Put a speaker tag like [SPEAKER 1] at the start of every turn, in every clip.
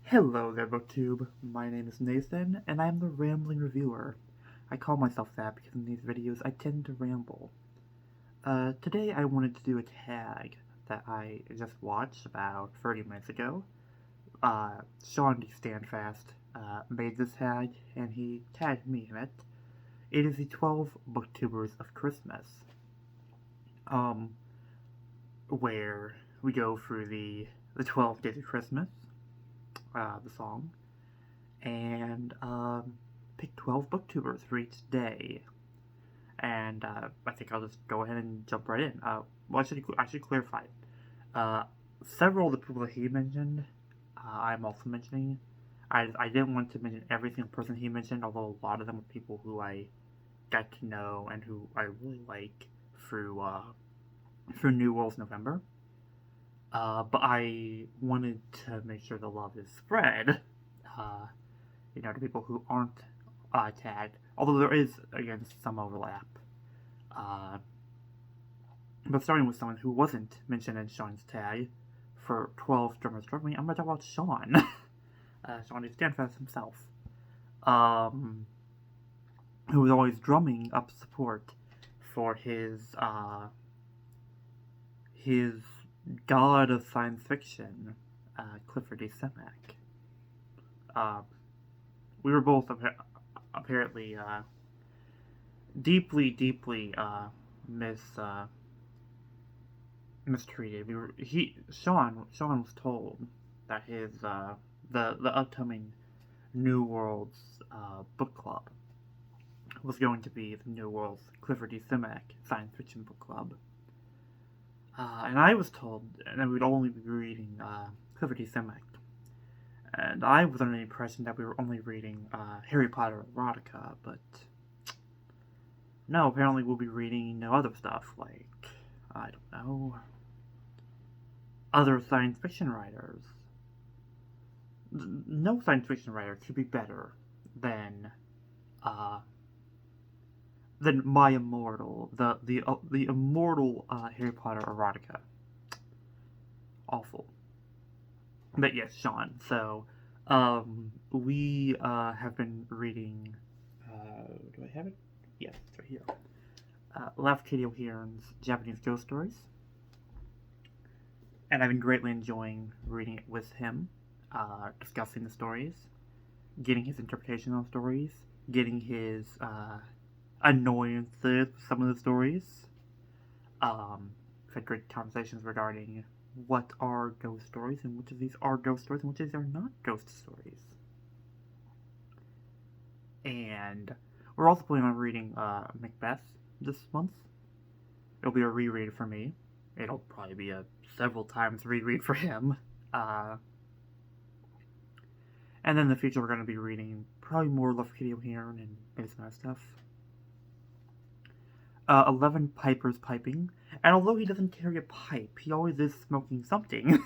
[SPEAKER 1] Hello there, Booktube. My name is Nathan, and I'm the Rambling Reviewer. I call myself that because in these videos I tend to ramble. Today I wanted to do a tag that I just watched about 30 minutes ago. Shawn Standfast made this tag, and he tagged me in it. It is the 12 Booktubers of Christmas, where we go through the 12 Days of Christmas, the song, and pick 12 booktubers for each day. And I think I'll just go ahead and jump right in. Well, I should clarify. Several of the people that he mentioned, I'm also mentioning. I didn't want to mention every single person he mentioned, although a lot of them were people who I got to know and who I really like through New World's November. But I wanted to make sure the love is spread, to people who aren't tagged. Although there is, again, some overlap. But starting with someone who wasn't mentioned in Shawn's tag for 12 drummers struggling, I'm going to talk about Shawn. Shawn Standfast himself. Who was always drumming up support for his god of science fiction, Clifford D. Semak. We were both apparently deeply mistreated. Shawn was told that his the upcoming New World's book club was going to be the New World's Clifford D. Semak science fiction book club. And I was told that we'd only be reading Clifford D. Semak. And I was under the impression that we were only reading Harry Potter erotica, but no, apparently we'll be reading other stuff, like, I don't know, other science fiction writers. No science fiction writer could be better than My Immortal, the immortal Harry Potter erotica. Awful. But yes, Shawn. So, we have been reading. Do I have it? Yes, it's right here. Lafcadio Heron's Japanese Ghost Stories, and I've been greatly enjoying reading it with him, discussing the stories, getting his interpretation on stories, getting his annoyances with some of the stories. We've had great conversations regarding what are ghost stories and which of these are ghost stories and which of these are not ghost stories. And we're also planning on reading Macbeth this month. It'll be a reread for me. It'll probably be a several times reread for him. And then in the future we're going to be reading probably more Lafcadio Heron and maybe some other stuff. 11 Pipers Piping. And although he doesn't carry a pipe, he always is smoking something. So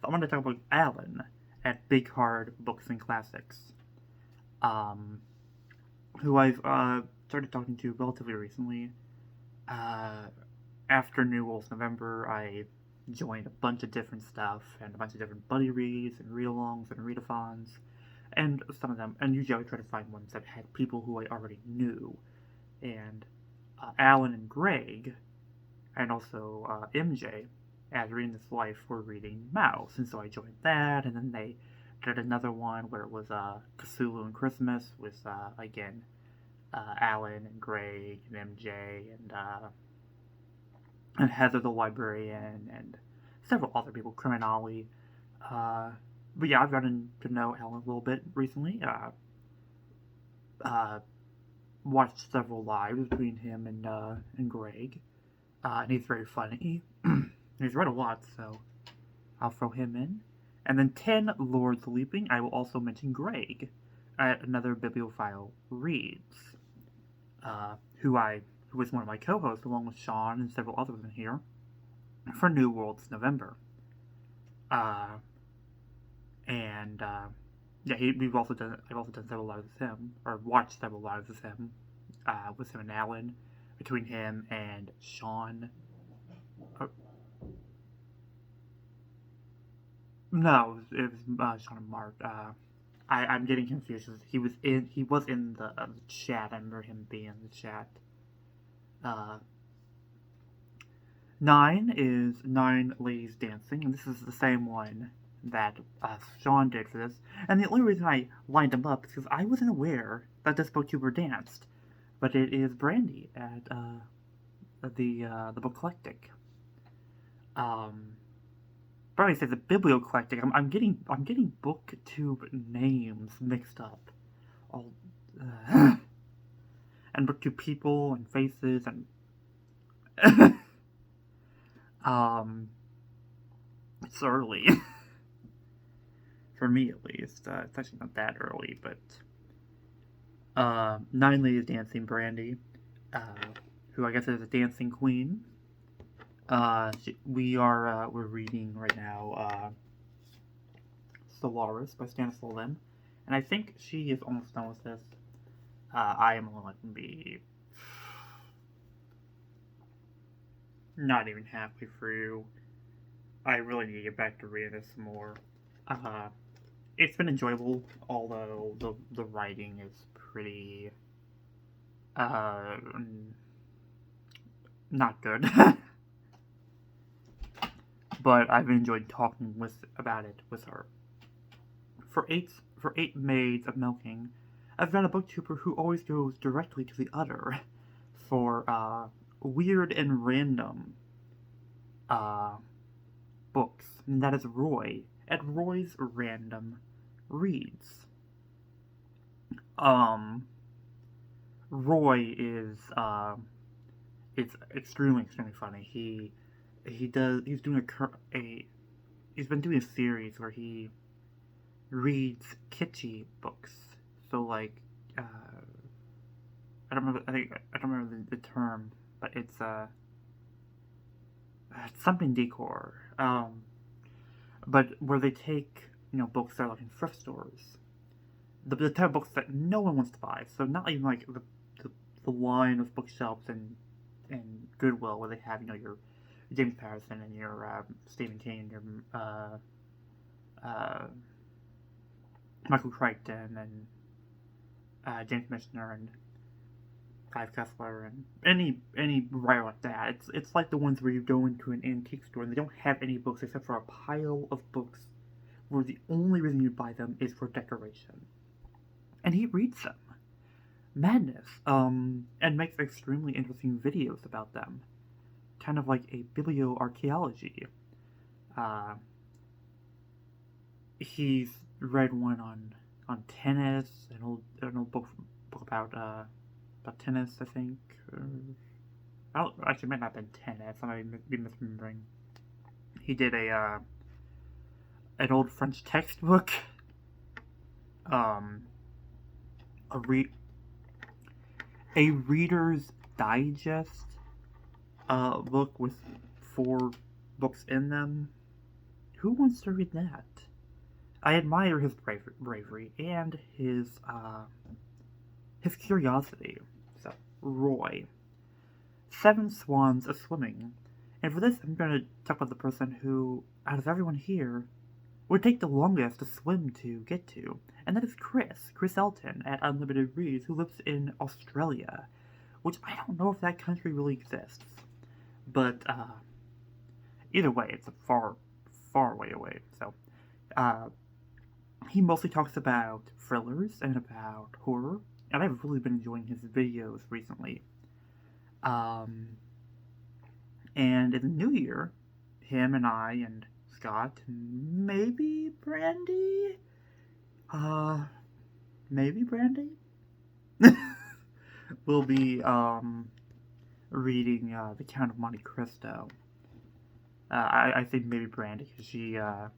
[SPEAKER 1] I'm going to talk about Alan at Big Hard Books and Classics. Who I've started talking to relatively recently. After New World's November, I joined a bunch of different stuff, and a bunch of different buddy reads, and read-alongs, and readathons, and some of them, and usually I would try to find ones that had people who I already knew. And Alan and Greg, and also MJ, as Reading This Life, were reading Mouse, and so I joined that, and then they did another one where it was Cthulhu and Christmas with, again, Alan and Greg and MJ and Heather the librarian and several other people, Criminali. But yeah, I've gotten to know Alan a little bit recently. Watched several lives between him and Greg. And he's very funny. He's read a lot, so I'll throw him in. And then 10 Lords Leaping. I will also mention Greg at Another Bibliophile Reads, who was one of my co-hosts along with Shawn and several others in here for New World's November. Yeah, I've also done several lives with him, or watched several lives with him and Alan, between him and Shawn. No, it was Sean and Mark. I'm getting confused. He was in the chat. I remember him being in the chat. Uh, 9 is 9 Ladies Dancing, and this is the same one that Shawn did for this. And the only reason I lined them up is because I wasn't aware that this booktuber danced, but it is Brandy at the Booklectic. Probably says the Bibliocollectic. I'm getting booktube names mixed up. All and booktube people and faces and it's early for me at least. It's actually not that early, but 9 Ladies Dancing Brandy, who I guess is a dancing queen. We're reading right now Solaris by Stanislaw Lem, and I think she is almost done with this. I am only going to be not even halfway through. I really need to get back to reading this some more. It's been enjoyable, although the writing is pretty not good. But I've enjoyed talking about it with her. For eight Maids of Milking, I've found a booktuber who always goes directly to the udder for weird and random books, and that is Roy at Roy's Random Reads. Roy is it's extremely funny. He's been doing a series where he reads kitschy books. So like I don't remember the term, but it's something decor. But where they take books that are like in thrift stores, the type of books that no one wants to buy. So not even like the line of bookshelves and Goodwill where they have your James Patterson and your Stephen King and your Michael Crichton and James Michener and Clive Kessler and any writer like that. It's like the ones where you go into an antique store and they don't have any books except for a pile of books where the only reason you buy them is for decoration. And he reads them. Madness. And makes extremely interesting videos about them. Kind of like a biblioarchaeology. He's read one on tennis, an old book about tennis, I think. Actually, it might not have been tennis. I might be misremembering. He did an old French textbook. A Reader's Digest book with 4 books in them. Who wants to read that? I admire his bravery and his curiosity. So, Roy. 7 Swans Swimming. And for this, I'm going to talk about the person who, out of everyone here, would take the longest to swim to get to. And that is Chris Elton at Unlimited Reads, who lives in Australia. Which I don't know if that country really exists. But, either way, it's a far way away. So, he mostly talks about thrillers and about horror. And I've really been enjoying his videos recently. And in the new year, him and I and Scott and maybe Brandy? We'll be, reading, The Count of Monte Cristo. I think maybe Brandy, because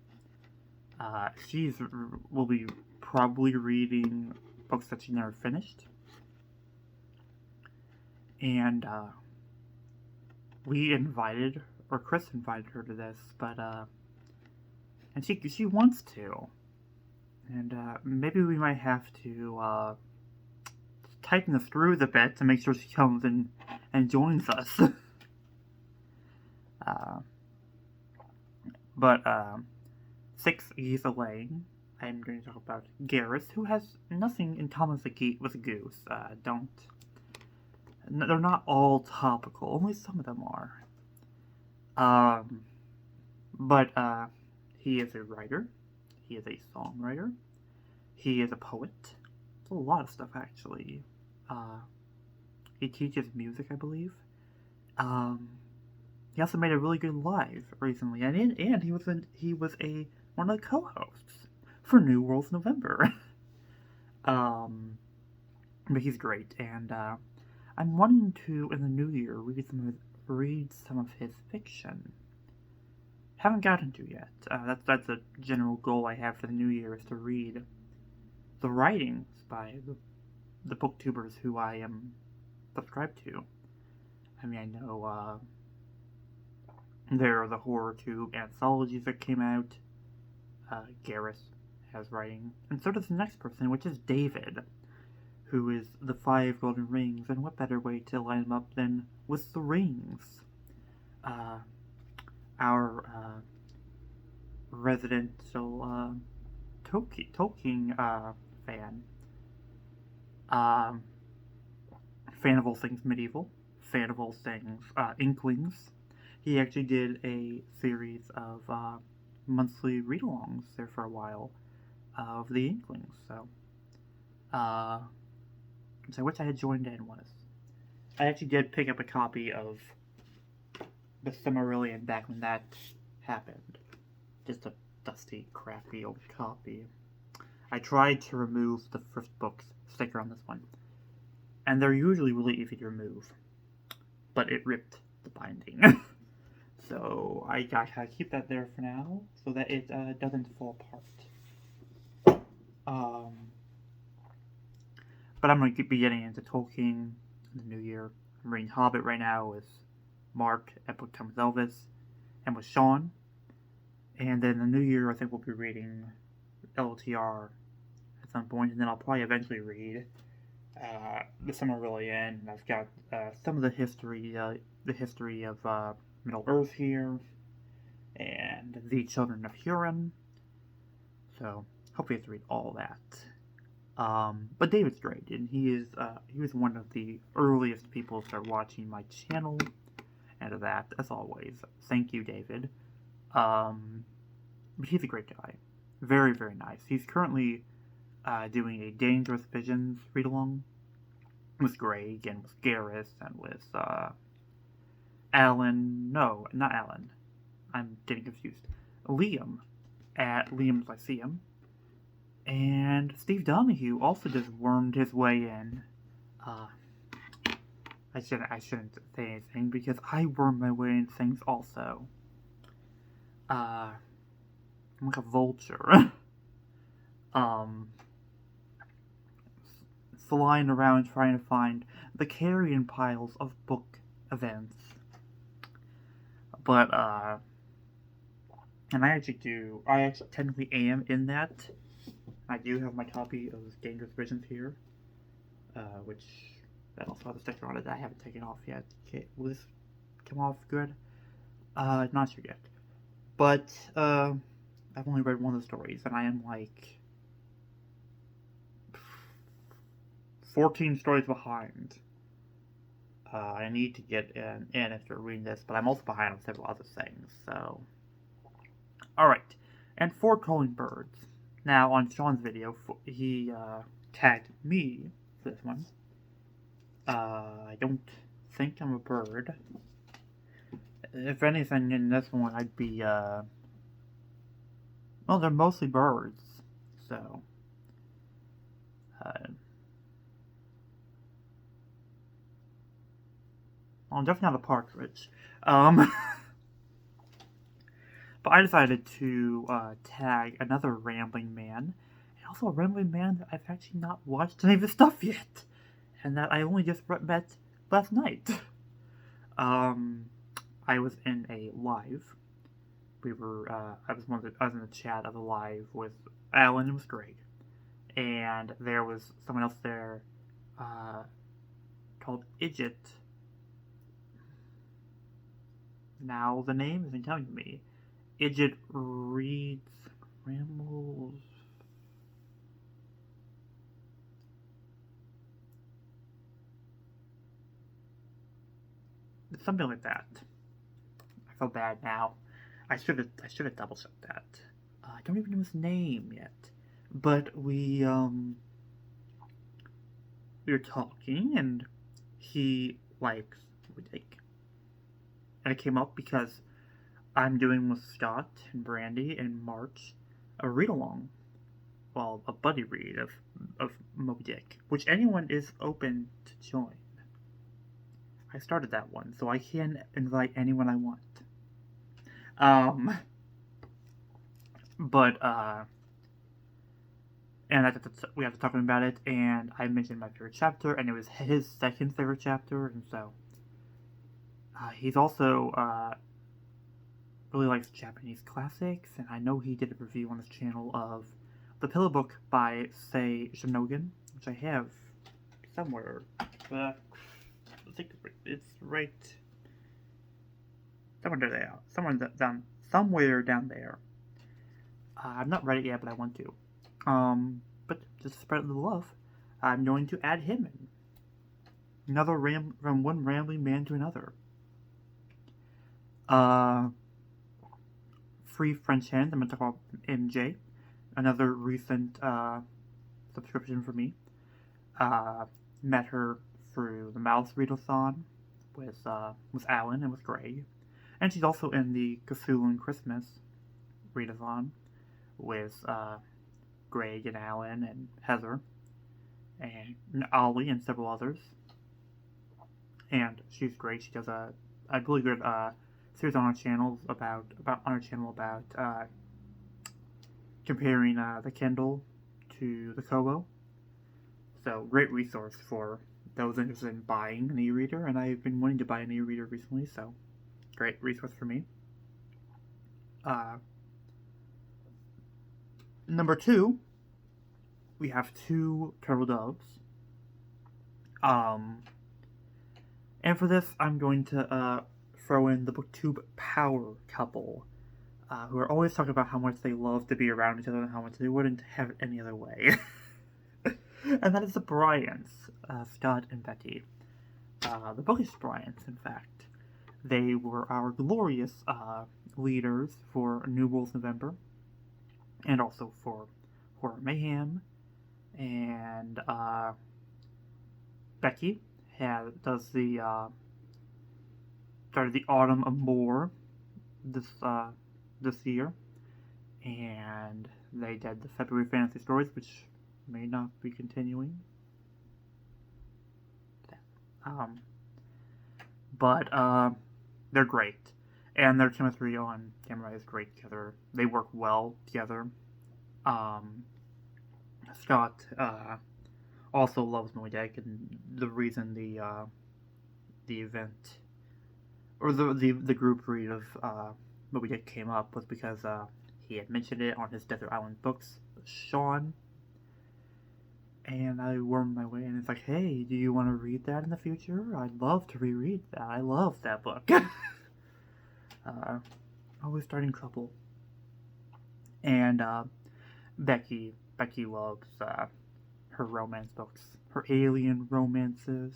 [SPEAKER 1] will be probably reading books that she never finished. And, Chris invited her to this, but, and she wants to. And, maybe we might have to, tighten the screws a bit to make sure she comes and joins us. 6 Geese Laying. I'm going to talk about Gareth, who has nothing in common with a goose. They're not all topical. Only some of them are. But he is a writer. He is a songwriter. He is a poet. It's a lot of stuff, actually. He teaches music, I believe. He also made a really good live recently, and he was one of the co-hosts for New World's November. But he's great, and I'm wanting to in the new year read some of his fiction. Haven't gotten to yet. That's a general goal I have for the new year, is to read the writings by the booktubers who I am subscribed to. I mean, I know there are the HorrorTube anthologies that came out. Gareth has writing, and so does the next person, which is David, who is the 5 Golden Rings, and what better way to line them up than with the rings? Our residential Tolkien fan. Fan of all things medieval, fan of all things Inklings. He actually did a series of monthly read-alongs there for a while of the Inklings, so which I had joined in with. I actually did pick up a copy of the Silmarillion back when that happened. Just a dusty, crappy old copy. I tried to remove the first book's sticker on this one, and they're usually really easy to remove, but it ripped the binding. So I gotta keep that there for now, so that it doesn't fall apart. But I'm going to be getting into Tolkien in the new year. I'm reading Hobbit right now with Mark at Booktime with Elvis, and with Shawn. And then in the new year, I think we'll be reading LTR at some point, and then I'll probably eventually read the Silmarillion. And I've got some of the history of Middle Earth here, and the Children of Hurin. So hopefully I have to read all that. But David's great, and he was one of the earliest people to start watching my channel, and to that, as always, thank you, David. But he's a great guy. Very, very nice. He's currently doing a Dangerous Visions read-along with Greg, and with Gareth, and with Alan. No, not Alan. I'm getting confused. Liam at Liam's Lyceum. And Steve Donahue also just wormed his way in. I shouldn't say anything, because I worm my way in things also. I'm like a vulture. Flying around trying to find the carrion piles of book events. But, and I actually technically am in that. I do have my copy of Dangerous Visions here, which that also has a sticker on it that I haven't taken off yet. Okay, will this come off good? Not sure yet. But, I've only read one of the stories, and I am like 14 stories behind. I need to get in after reading this, but I'm also behind on several other things, so. Alright, and 4 calling birds. Now, on Shawn's video, he tagged me for this one. I don't think I'm a bird. If anything, in this one, I'd be, well, they're mostly birds, so. Well, I'm definitely not a partridge. But I decided to tag another rambling man, and also a rambling man that I've actually not watched any of his stuff yet, and that I only just met last night. I was in a live. I was in the chat of a live with Alan and with Greg, and there was someone else there called Idjit. Now the name isn't telling me. Idjit reads Rambles. Something like that. I feel bad now. I should have double checked that. I don't even know his name yet. But we were talking, and he likes Dick. And it came up because I'm doing with Scott and Brandy in March a read along, well, a buddy read of Moby Dick, which anyone is open to join. I started that one, so I can invite anyone I want. But and we have to talk about it, and I mentioned my favorite chapter, and it was his second favorite chapter, and so he's also really likes Japanese classics, and I know he did a review on his channel of The Pillow Book by Sei Shinogen, which I have somewhere. I think it's right somewhere down there. I've not read it yet, but I want to. But just to spread the love, I'm going to add him in. Another from one rambling man to another. Free French Hens. I'm going to talk about MJ. Another recent subscription for me. Met her through the Mouse Readathon with Alan and with Greg. And she's also in the Cthulhu Christmas Readathon with Greg and Alan and Heather and Ollie and several others. And she's great. She does a really good series on our channel about comparing the Kindle to the Kobo. So great resource for those interested in buying an e-reader, and I've been wanting to buy an e-reader recently, so great resource for me. Number 2, we have 2 turtle doves. And for this, I'm going to throw in the Booktube power couple, who are always talking about how much they love to be around each other and how much they wouldn't have it any other way. And that is the Bryants, Scott and Becky. The bookish Bryants, in fact. They were our glorious leaders for New Rules November, and also for Horror Mayhem. And Becky does the started the Autumn Amour this year, and they did the February Fantasy Stories, which may not be continuing. But they're great, and their chemistry on camera is great together. They work well together. Scott also loves Moby Dick, and the reason the event or the group read of Moby Dick came up was because he had mentioned it on his Desert Island Books, Shawn. And I wormed my way in. It's like, hey, do you want to read that in the future? I'd love to reread that. I love that book. Always starting trouble. And Becky loves her romance books, her alien romances.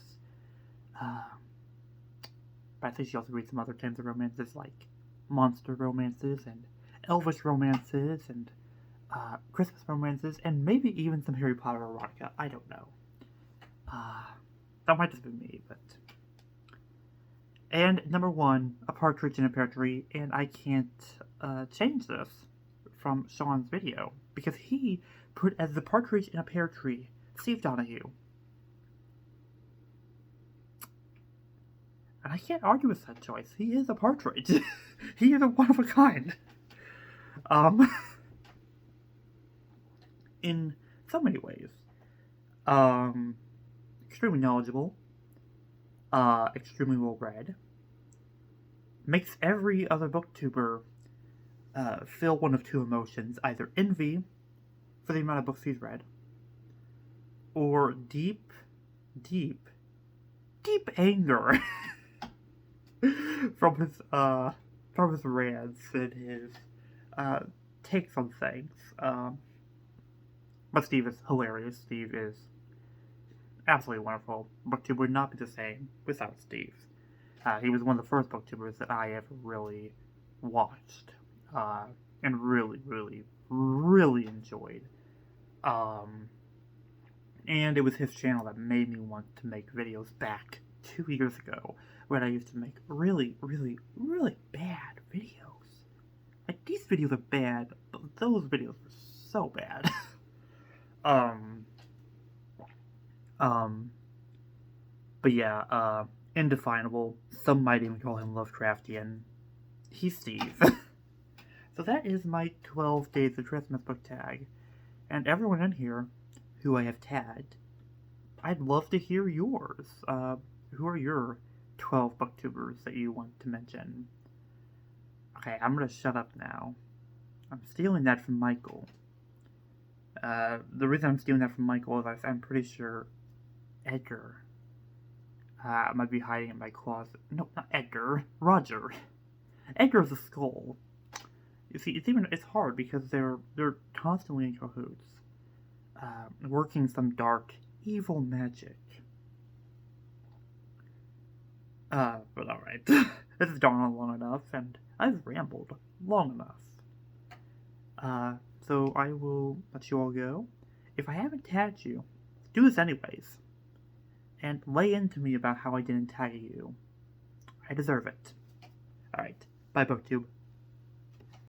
[SPEAKER 1] But I think she also reads some other kinds of romances, like monster romances and elvish romances and Christmas romances, and maybe even some Harry Potter erotica. I don't know. That might just be me, but... And number 1, A Partridge in a Pear Tree, and I can't change this from Sean's video, because he put as the Partridge in a Pear Tree, Steve Donahue. And I can't argue with that choice. He is a partridge. He is a one of a kind. In so many ways. Extremely knowledgeable. Extremely well read. Makes every other booktuber feel one of 2 emotions. Either envy for the amount of books he's read, or deep anger from his rants and his takes on things. But Steve is hilarious. Steve is absolutely wonderful. Booktube would not be the same without Steve. He was one of the first booktubers that I ever really watched, and really, really, really enjoyed. And it was his channel that made me want to make videos back 2 years ago, when I used to make really, really, really bad videos. Like, these videos are bad, but those videos were so bad. But yeah, indefinable. Some might even call him Lovecraftian. He's Steve. So that is my 12 Days of Christmas book tag. And everyone in here who I have tagged, I'd love to hear yours. Who are your 12 booktubers that you want to mention? Okay, I'm gonna shut up now. I'm stealing that from Michael. The reason I'm stealing that from Michael is I'm pretty sure Edgar might be hiding in my closet. No, not Edgar. Roger. Edgar's a skull. You see, it's hard because they're constantly in cahoots, working some dark, evil magic. But alright. This has gone on long enough, and I've rambled long enough. So I will let you all go. If I haven't tagged you, do this anyways. And lay into me about how I didn't tag you. I deserve it. Alright, bye BookTube.